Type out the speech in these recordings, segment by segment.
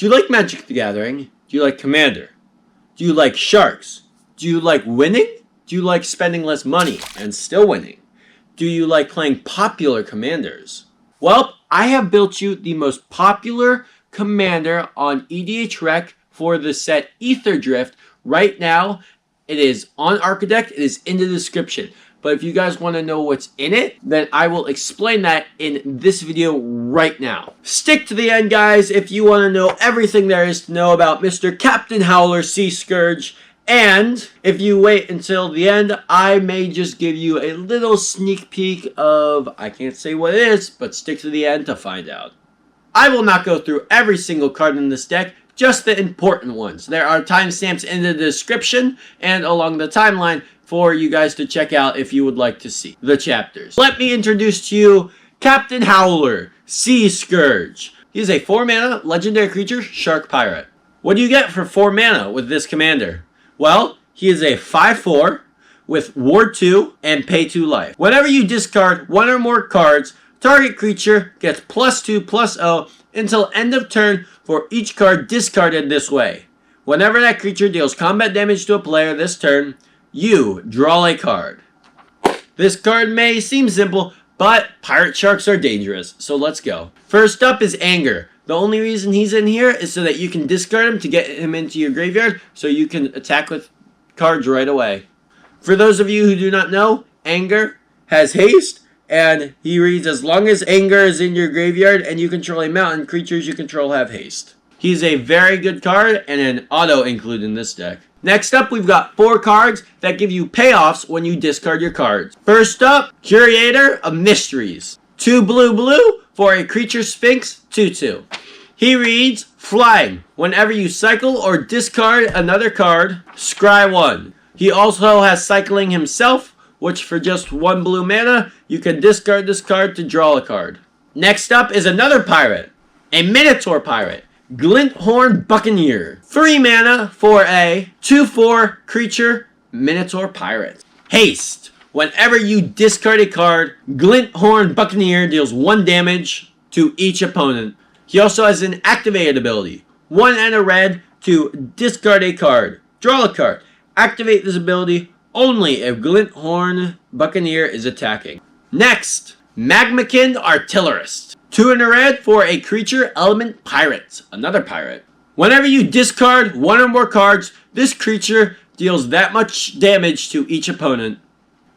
Do you like Magic the Gathering? Do you like Commander? Do you like sharks? Do you like winning? Do you like spending less money and still winning? Do you like playing popular commanders? Well, I have built you the most popular commander on EDH Rec for the set Aetherdrift. Right now, it is on Architect. It is in the description. But if you guys want to know what's in it, then I will explain that in this video right now. Stick to the end, guys, if you want to know everything there is to know about Mr. Captain Howler Sea Scourge. And if you wait until the end, I may just give you a little sneak peek of, I can't say what it is, but stick to the end to find out. I will not go through every single card in this deck, just the important ones. There are timestamps in the description and along the timeline for you guys to check out if you would like to see the chapters. Let me introduce to you Captain Howler, Sea Scourge. He is a 4-mana legendary creature, Shark Pirate. What do you get for 4 mana with this commander? Well, he is a 5/4 with Ward 2 and Pay 2 life. Whenever you discard one or more cards, target creature gets +2/+0 until end of turn for each card discarded this way. Whenever that creature deals combat damage to a player this turn, you draw a card. This card may seem simple, but pirate sharks are dangerous, so let's go. First up is Anger. The only reason he's in here is so that you can discard him to get him into your graveyard so you can attack with cards right away. For those of you who do not know, Anger has Haste, and he reads, as long as Anger is in your graveyard and you control a mountain, creatures you control have Haste. He's a very good card and an auto include in this deck. Next up, we've got 4 cards that give you payoffs when you discard your cards. First up, Curator of Mysteries. 2 blue for a creature Sphinx, 2/2. He reads, Flying. Whenever you cycle or discard another card, scry 1. He also has Cycling himself, which for just 1 blue mana, you can discard this card to draw a card. Next up is another pirate, a Minotaur pirate, Glinthorn Buccaneer. 3 mana for a 2/4 creature Minotaur pirate. Haste. Whenever you discard a card, Glinthorn Buccaneer deals 1 damage to each opponent. He also has an activated ability. 1 and a red to discard a card. Draw a card. Activate this ability only if Glinthorn Buccaneer is attacking. Next, Magmakin Artillerist. 2 and a red for a creature element pirate. Another pirate. Whenever you discard 1 or more cards, this creature deals that much damage to each opponent.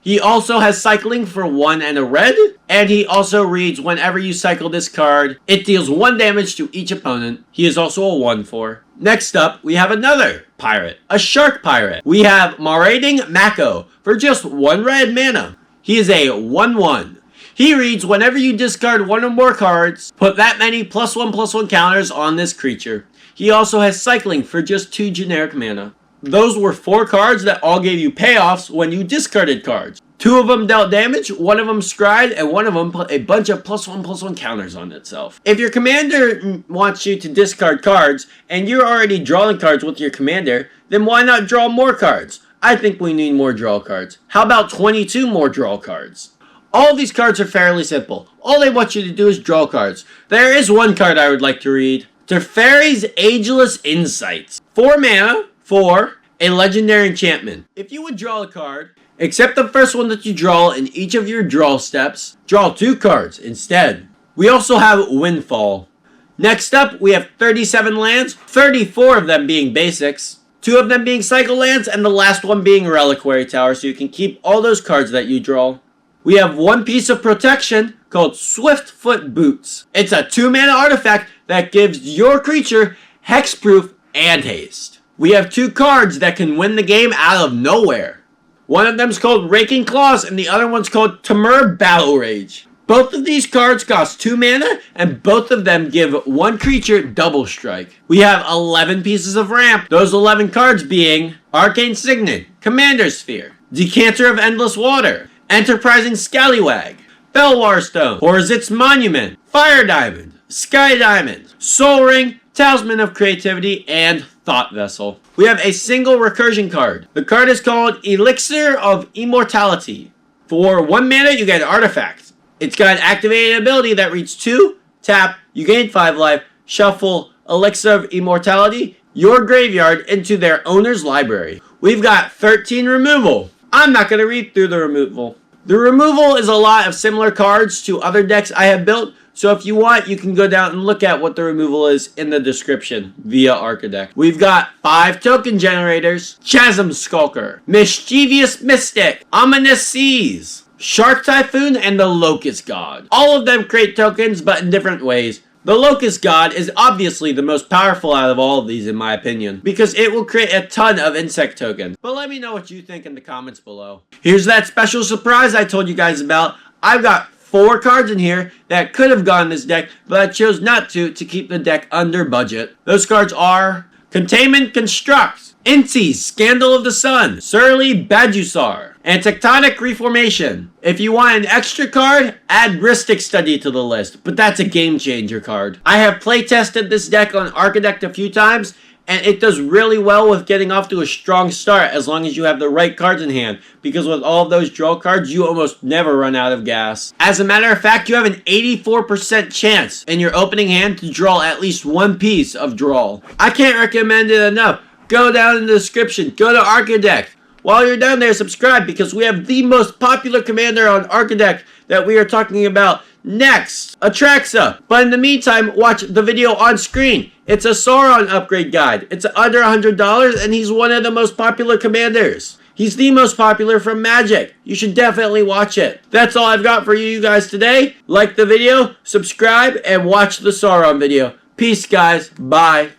He also has Cycling for 1 and a red, and he also reads, whenever you cycle this card, it deals 1 damage to each opponent. He is also a 1/4. Next up, we have another pirate, a Shark Pirate. We have Marauding Mako for just 1 red mana. He is a 1/1. He reads, whenever you discard 1 or more cards, put that many +1/+1 counters on this creature. He also has Cycling for just 2 generic mana. Those were 4 cards that all gave you payoffs when you discarded cards. 2 of them dealt damage, 1 of them scried, and 1 of them put a bunch of +1/+1 counters on itself. If your commander wants you to discard cards, and you're already drawing cards with your commander, then why not draw more cards? I think we need more draw cards. How about 22 more draw cards? All of these cards are fairly simple. All they want you to do is draw cards. There is one card I would like to read. Teferi's Ageless Insights. 4 mana for a legendary enchantment. If you would draw a card, except the first one that you draw in each of your draw steps, draw 2 cards instead. We also have Windfall. Next up, we have 37 lands, 34 of them being basics, 2 of them being cycle lands, and the last one being Reliquary Tower, so you can keep all those cards that you draw. We have 1 piece of protection called Swiftfoot Boots. It's a 2 mana artifact that gives your creature hexproof and haste. We have 2 cards that can win the game out of nowhere. One of them is called Raking Claws, and the other one's called Temur Battle Rage. Both of these cards cost 2 mana, and both of them give 1 creature double strike. We have 11 pieces of ramp, those 11 cards being Arcane Signet, Commander Sphere, Decanter of Endless Water, Enterprising Scallywag, Belwar Stone, Horzit's Monument, Fire Diamond, Sky Diamond, Soul Ring, Talisman of Creativity, and Thought Vessel. We have a single recursion card. The card is called Elixir of Immortality. For 1 mana, you get an artifact. It's got an activated ability that reads 2, tap, you gain 5 life, shuffle, Elixir of Immortality, your graveyard into their owner's library. We've got 13 removal. I'm not going to read through the removal. The removal is a lot of similar cards to other decks I have built, so if you want, you can go down and look at what the removal is in the description via Architect. We've got 5 token generators: Chasm Skulker, Mischievous Mystic, Ominous Seas, Shark Typhoon, and the Locust God. All of them create tokens, but in different ways. The Locust God is obviously the most powerful out of all of these in my opinion, because it will create a ton of insect tokens. But let me know what you think in the comments below. Here's that special surprise I told you guys about. I've got 4 cards in here that could have gone in this deck, but I chose not to keep the deck under budget. Those cards are Containment Construct, Inti's Scandal of the Sun, Surly Badusar, and Tectonic Reformation. If you want an extra card, add Ristic Study to the list, but that's a game changer card. I have playtested this deck on Architect a few times, and it does really well with getting off to a strong start as long as you have the right cards in hand, because with all of those draw cards, you almost never run out of gas. As a matter of fact, you have an 84% chance in your opening hand to draw at least one piece of draw. I can't recommend it enough. Go down in the description, go to Architect. While you're down there, subscribe, because we have the most popular commander on Architect that we are talking about next, Atraxa. But in the meantime, watch the video on screen. It's a Sauron upgrade guide. It's under $100, and he's one of the most popular commanders. He's the most popular from Magic. You should definitely watch it. That's all I've got for you guys today. Like the video, subscribe, and watch the Sauron video. Peace, guys. Bye.